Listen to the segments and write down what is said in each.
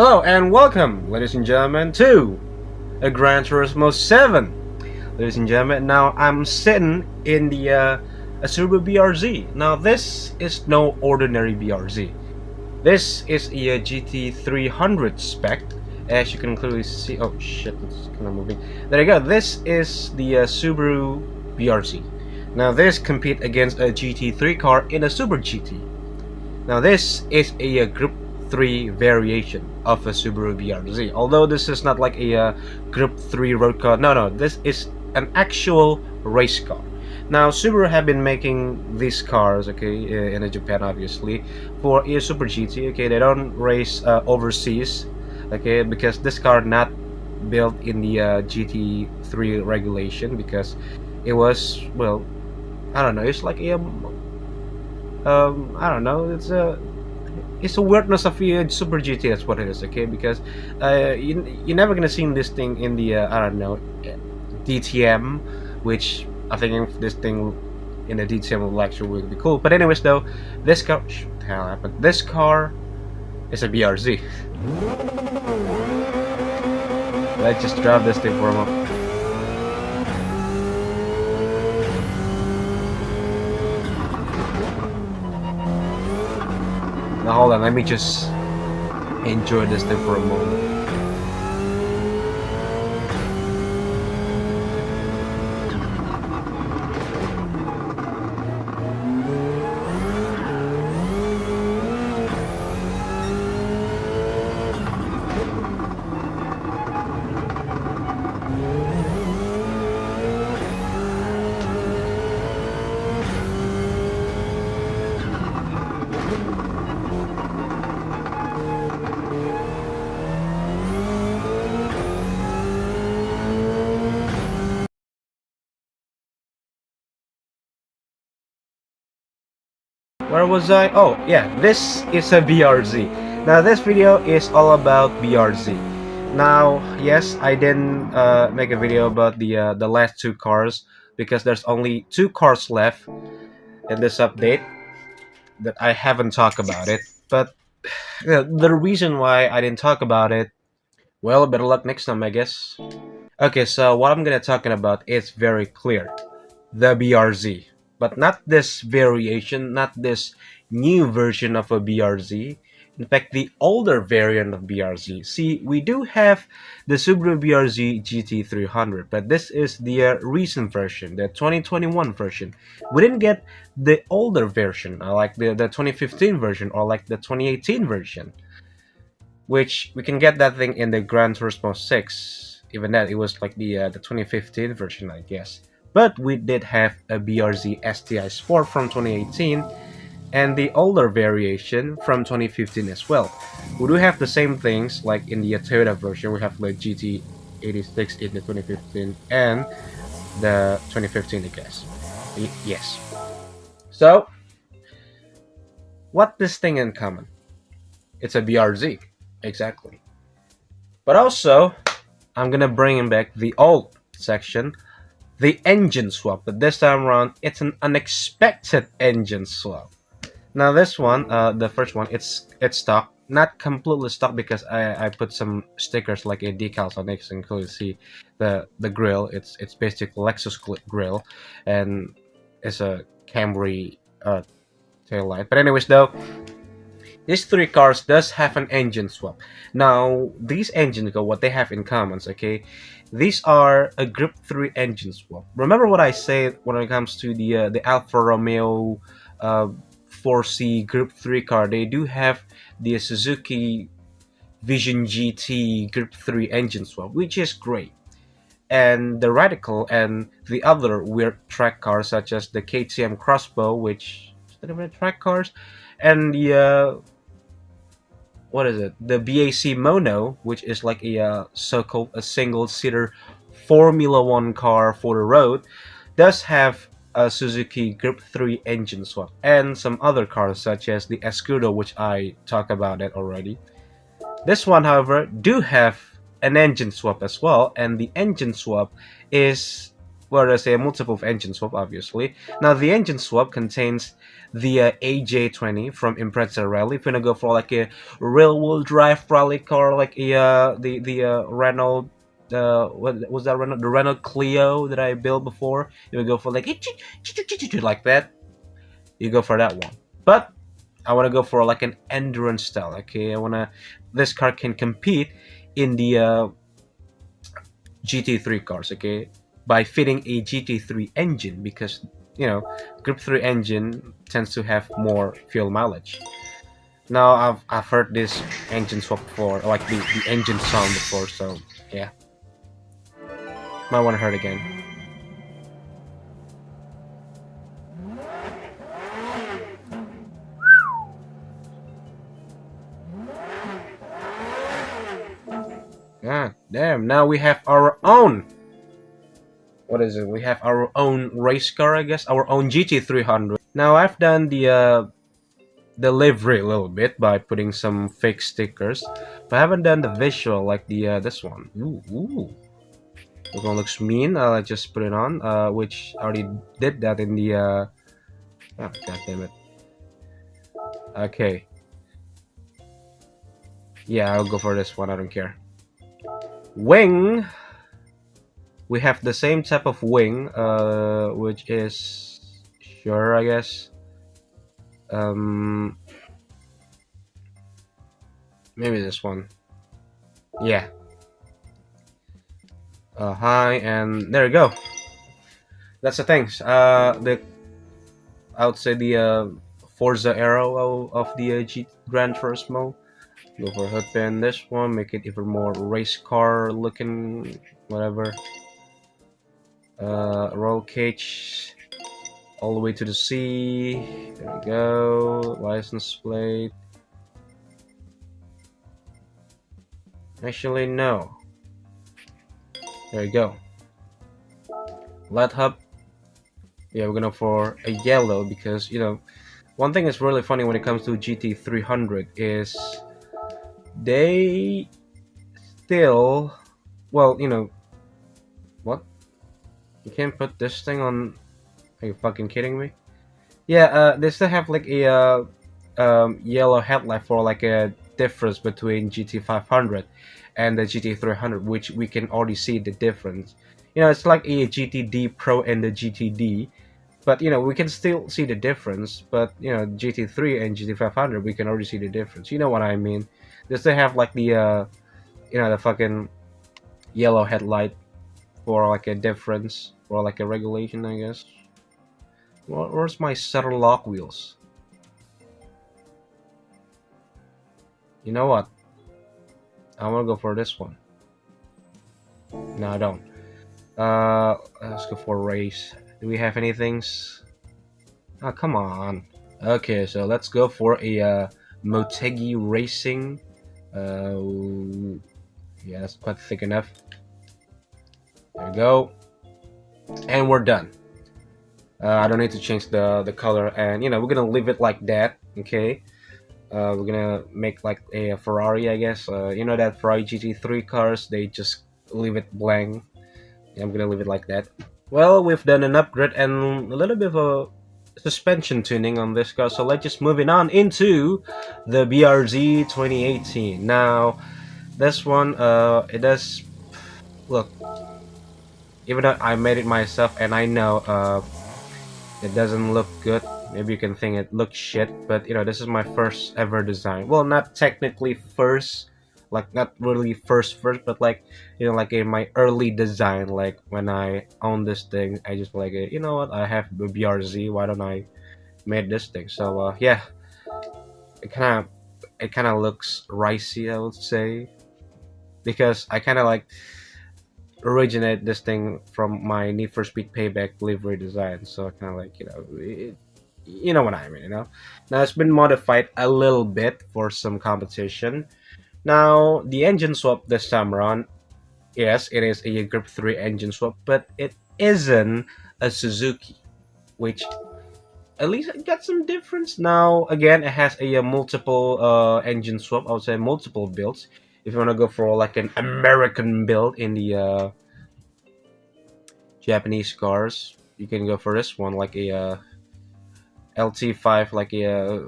Hello and welcome, ladies and gentlemen, to a Gran Turismo 7. Ladies and gentlemen, now I'm sitting in the a Subaru BRZ. Now this is no ordinary BRZ. This is a GT300 spec. As you can clearly see, oh shit, it's kind of moving. There you go. This is the Subaru BRZ. Now this compete against a GT3 car in a Super GT. Now this is a Group 3 variation of a Subaru BRZ. Although this is not like a Group 3 road car. No, this is an actual race car. Now Subaru have been making these cars, okay, in Japan obviously, for a Super GT. Okay, they don't race overseas, okay, because this car not built in the GT3 regulation because it was, well, I don't know. It's like a I don't know. It's a weirdness of a Super GT. That's what it is. Okay, because you're never gonna see this thing in the I don't know, DTM, which I think this thing in the DTM will actually be cool. But anyways, though, this car, what the hell happened? This car is a BRZ. Let's just drive this thing for a moment. Now hold on, let me just enjoy this thing for a moment. Where was I? Oh yeah, this is a BRZ. Now this video is all about BRZ. Now yes, I didn't make a video about the last two cars because there's only two cars left in this update that I haven't talked about it. But the reason why I didn't talk about it, well, better luck next time, I guess. Okay, so what I'm gonna talking about is very clear. The BRZ, but not this variation, not this new version of a BRZ. In fact, the older variant of BRZ. See, we do have the Subaru BRZ GT300, but this is the recent version, the 2021 version. We didn't get the older version, like the 2015 version or like the 2018 version, which we can get that thing in the Gran Turismo 6. Even that, it was like the 2015 version, I guess. But we did have a BRZ STI Sport from 2018 and the older variation from 2015 as well. We do have the same things like in the Toyota version. We have the GT86 in the 2015 and the 2015, I guess. Yes. So, what this thing in common? It's a BRZ, exactly. But also, I'm gonna bring back the old section, the engine swap, but this time around it's an unexpected engine swap. Now this one, the first one, it's stock, not completely stock because I put some stickers like a decals on it, so you can clearly see the grill. It's basically Lexus grill, and it's a Camry tail light. But anyways, though, these three cars does have an engine swap. Now these engines, what they have in common, okay? These are a Group 3 engine swap. Remember what I said when it comes to the Alfa Romeo 4C Group 3 car. They do have the Suzuki Vision GT Group 3 engine swap, which is great. And the Radical and the other weird track cars such as the KTM Crossbow, which is the track cars, and the what is it? The BAC Mono, which is like a so-called a single-seater Formula One car for the road, does have a Suzuki Group 3 engine swap, and some other cars such as the Escudo, which I talked about it already. This one, however, do have an engine swap as well, and the engine swap is well, there's a multiple of engine swap, obviously. Now the engine swap contains the AJ20 from Impreza Rally. If you're gonna go for like a rear-wheel drive rally car, like a the Renault, what was that Renault? The Renault Clio that I built before. You would go for like like that. You go for that one. But I want to go for like an endurance style. Okay, I wanna. This car can compete in the GT3 cars. Okay, by fitting a GT3 engine because Group 3 engine tends to have more fuel mileage. Now I've heard this engine swap before, like the engine sound before, so yeah, might want to hear it again. Ah, damn! Now we have our own. What is it? We have our own race car, I guess. Our own GT300. Now I've done the livery a little bit by putting some fake stickers, but I haven't done the visual like the this one. Ooh. This one looks mean. I'll just put it on, which I already did that in the oh, god damn it. Okay. Yeah, I'll go for this one. I don't care. Wing. We have the same type of wing, which is sure, I guess. Maybe this one. Yeah. Hi, and there you go. That's the things. I would say the Forza arrow of the Gran Turismo. Go for hood pin. This one, make it even more race car looking, whatever. Roll cage all the way to the sea. There we go. License plate. Actually, no. There you go. LED hub. Yeah, we're gonna for a yellow because one thing is really funny when it comes to GT300 is they still, well, what? You can't put this thing on. Are you fucking kidding me? Yeah, they still have like a yellow headlight for like a difference between GT500 and the GT300, which we can already see the difference. It's like a GTD Pro and the GTD, but we can still see the difference. But GT3 and GT500, we can already see the difference. You know what I mean? They still have like the the fucking yellow headlight for like a difference or like a regulation, I guess. Where's my center lock wheels? You know what? I want to go for this one. No, I don't. Let's go for a race. Do we have anything? Oh, come on. Okay, so let's go for a Motegi Racing. Yeah, that's quite thick enough. There we go. And we're done. I don't need to change the color, and we're gonna leave it like that. Okay. We're gonna make like a Ferrari, I guess. That Ferrari GT3 cars, they just leave it blank. I'm gonna leave it like that. Well, we've done an upgrade and a little bit of a suspension tuning on this car, so let's just moving on into the BRZ 2018. Now, this one, it does look. Even though I made it myself, and I know it doesn't look good. Maybe you can think it looks shit, but this is my first ever design. Well, not technically first, like not really first, but like like in my early design. Like when I own this thing, I just like you know what? I have the BRZ. Why don't I made this thing? So yeah, it kind of looks ricey, I would say, because I kind of like originate this thing from my Need for Speed Payback livery design. So I kind of like you know what I mean, Now it's been modified a little bit for some competition. Now the engine swap this time around, yes, it is a Group 3 engine swap, but it isn't a Suzuki, which at least it got some difference. Now again, it has a multiple engine swap. I would say multiple builds. If you want to go for like an American build in the Japanese cars, you can go for this one, like a LT5, like a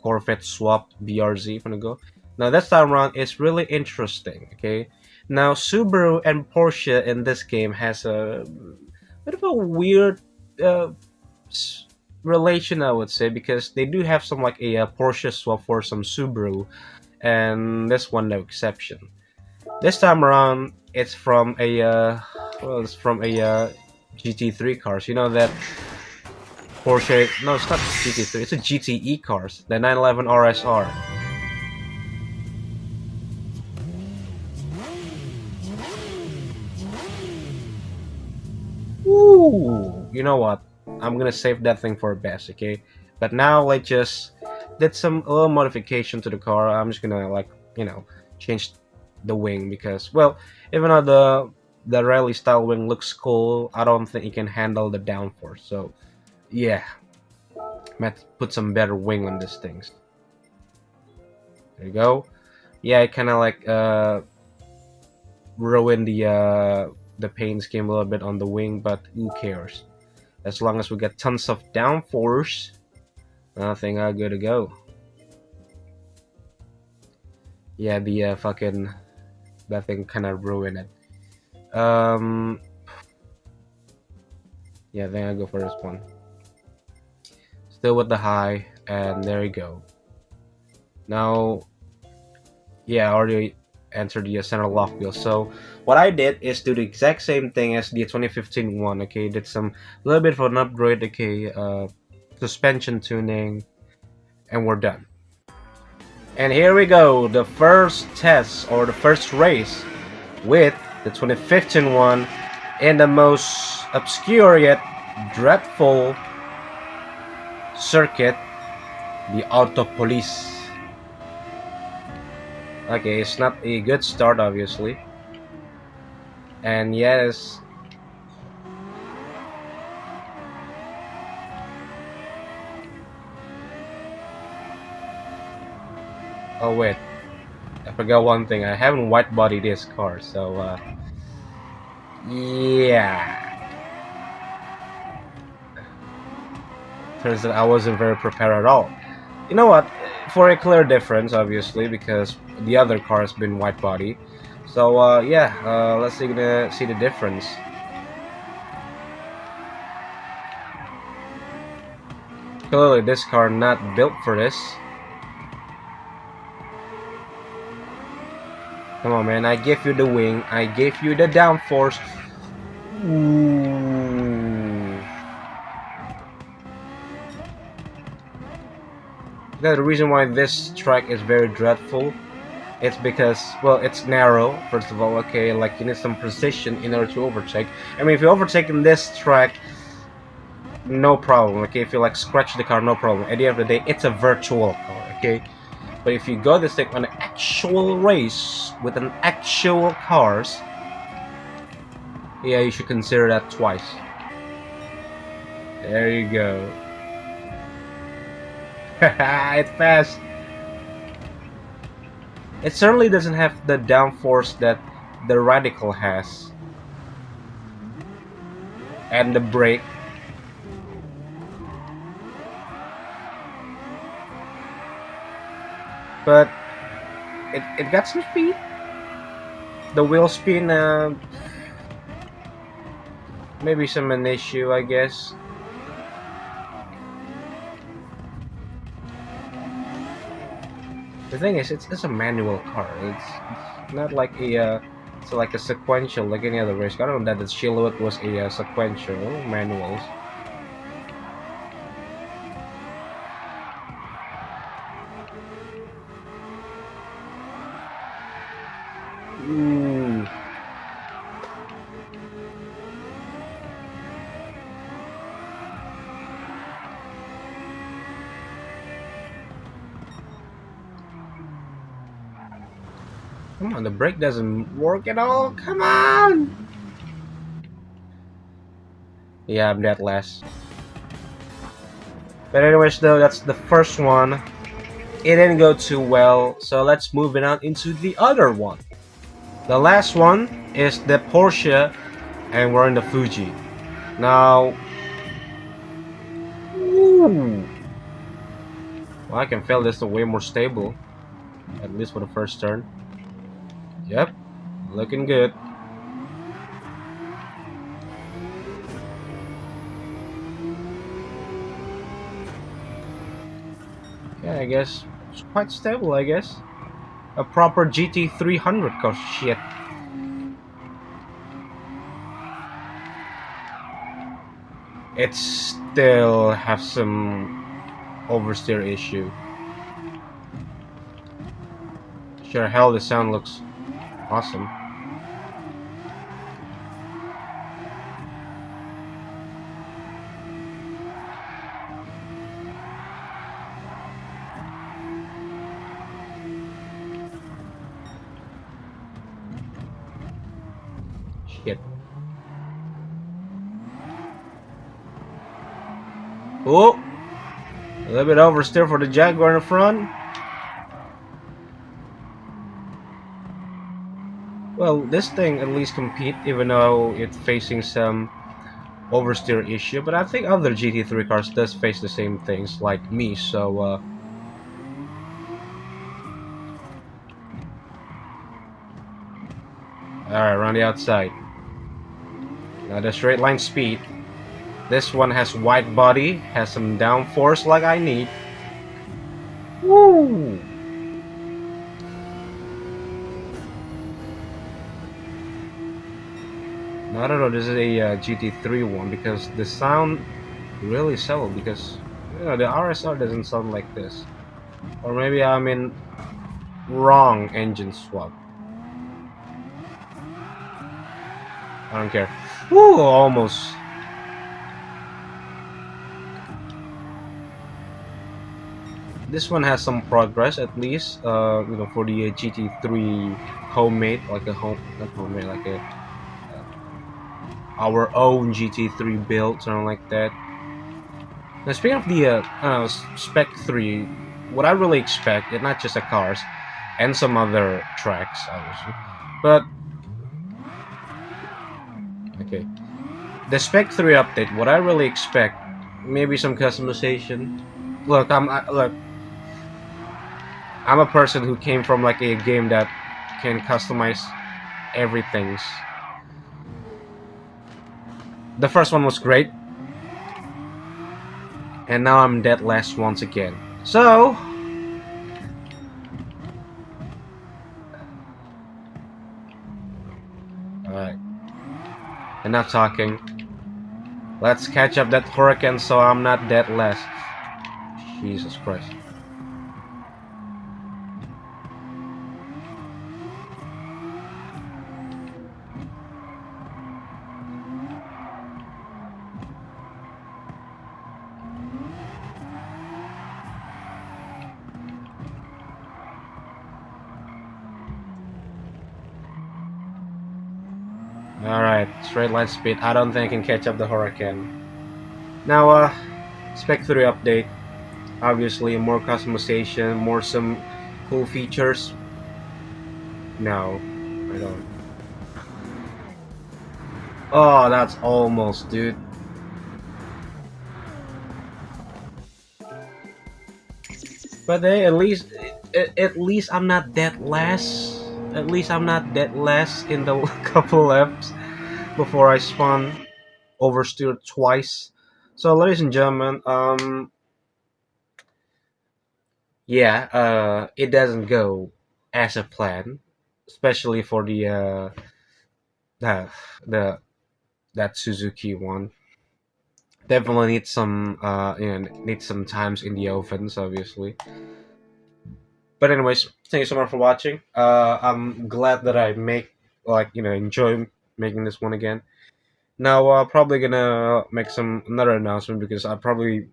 Corvette swapped BRZ. Gonna go. Now this time around, it's really interesting. Okay, now Subaru and Porsche in this game has a bit of a weird uh, relation, I would say, because they do have some like a Porsche swap for some Subaru, and this one no exception. This time around, it's from a it's from a GT3 cars. You know that Porsche? No, it's not GT3. It's a GTE cars, the 911 RSR. Ooh, you know what? I'm gonna save that thing for best, okay? But now let's just did some a little modification to the car. I'm just gonna like change the wing because well, even though the rally style wing looks cool, I don't think it can handle the downforce. So yeah, might put some better wing on these things. There you go. Yeah, it kind of like ruined the paint scheme a little bit on the wing, but who cares? As long as we get tons of downforce, I think I'm good to go. Yeah, the fucking that thing kind of ruined it. Yeah, then I go for this one. Still with the high, and there you go. Now, yeah, I already entered the center lock wheel. So what I did is do the exact same thing as the 2015 one. Okay, did some little bit of an upgrade. Okay, suspension tuning, and we're done. And here we go, the first test or the first race with the 2015 one in the most obscure yet dreadful circuit, the Auto Police. Okay, it's not a good start, obviously. And yes, oh wait, I forgot one thing. I haven't white bodied this car, so yeah. Turns out I wasn't very prepared at all. You know what? For a clear difference, obviously, because the other car has been white body. So yeah, let's see the difference. Clearly, this car not built for this. Come on, man! I gave you the wing. I gave you the downforce. Ooh. The reason why this track is very dreadful, it's because, well, it's narrow, first of all, okay, like you need some precision in order to overtake. I mean, if you overtake in this track, no problem, okay, if you like scratch the car, no problem. At the end of the day, it's a virtual car, okay? But if you go this thing on an actual race with an actual cars, yeah, you should consider that twice. There you go. It's fast. It certainly doesn't have the downforce that the Radical has. And the brake. But it got some speed. The wheel spin, maybe some an issue, I guess. The thing is, it's a manual car. It's not like a it's like a sequential like any other race car. I don't know that the Silhouette was a sequential manuals. Ooh. Come on, the brake doesn't work at all. Come on. Yeah, I'm dead last. But anyways, though, that's the first one. It didn't go too well, so let's move it on into the other one. The last one is the Porsche and we're in the Fuji. Now, ooh, well, I can feel this is way more stable, at least for the first turn. Yep, looking good. Yeah, I guess it's quite stable. I guess a proper GT300 car. Shit, it still have some oversteer issue. Sure, hell, the sound looks awesome. Shit. Oh, a little bit oversteer for the Jaguar in the front. Well, this thing at least compete, even though it's facing some oversteer issue. But I think other GT3 cars does face the same things like me. So, all right, around the outside. Now the straight line speed. This one has wide body, has some downforce like I need. Woo! Now, I don't know. This is a GT3 one because the sound really subtle. Because the RSR doesn't sound like this, or maybe I'm in wrong engine swap. I don't care. Woo! Almost. This one has some progress at least. For the GT3 homemade, like a home, not homemade, like a our own GT3 build, something like that. Now, speaking of the Spec 3, what I really expect, it's not just the cars and some other tracks, obviously, but okay, the Spec 3 update. What I really expect, maybe some customization. Look, I'm a person who came from like a game that can customize everything. The first one was great, and now I'm dead last once again. So, alright, enough talking. Let's catch up that hurricane so I'm not dead last. Jesus Christ. Alright, straight line speed. I don't think I can catch up the hurricane. Now, Spec 3 update. Obviously, more customization, more some cool features. No, I don't. Oh, that's almost, dude. But hey, at least I'm not dead last. At least I'm not dead last in the couple laps before I spun oversteered twice. So, ladies and gentlemen, yeah, it doesn't go as a plan, especially for the the that Suzuki one. Definitely need some need some times in the ovens, obviously. But anyways, thank you so much for watching. I'm glad that I enjoy making this one again. Now, probably gonna make some another announcement because I probably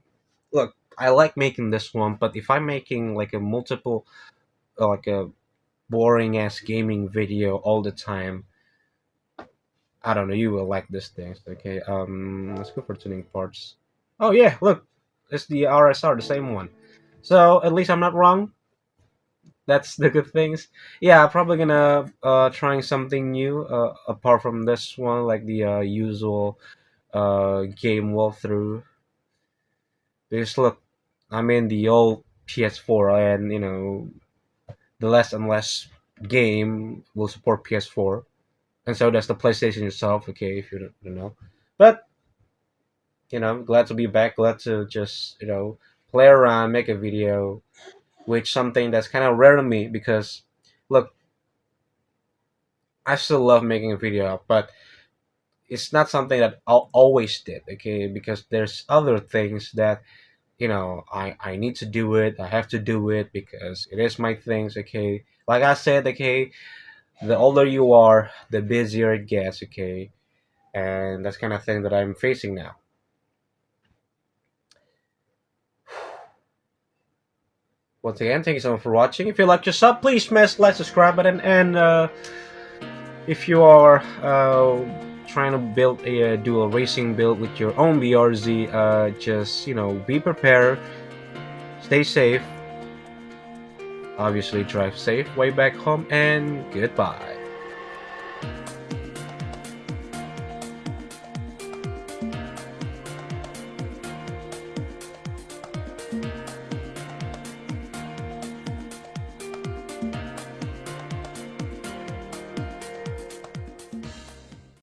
look. I like making this one, but if I'm making like a multiple, like a boring ass gaming video all the time, I don't know. You will like this thing. Okay. Let's go for tuning parts. Oh yeah, look, it's the RSR, the same one. So at least I'm not wrong. That's the good things. Yeah, probably gonna trying something new apart from this one, like the usual game walkthrough. Because look, I'm in the old PS4, and the less and less game will support PS4, and so does the PlayStation itself. Okay, if you don't know, but glad to be back. Glad to just play around, make a video, which something that's kind of rare to me because look, I still love making a video, but it's not something that I'll always did. Okay, because there's other things that I need to do it. I have to do it because it is my things. Okay, like I said, okay, the older you are, the busier it gets. Okay, and that's kind of thing that I'm facing now. Once again, thank you so much for watching. If you like your sub, please smash like subscribe button, and if you are trying to build a dual racing build with your own BRZ, just be prepared, stay safe, obviously drive safe way back home, and goodbye.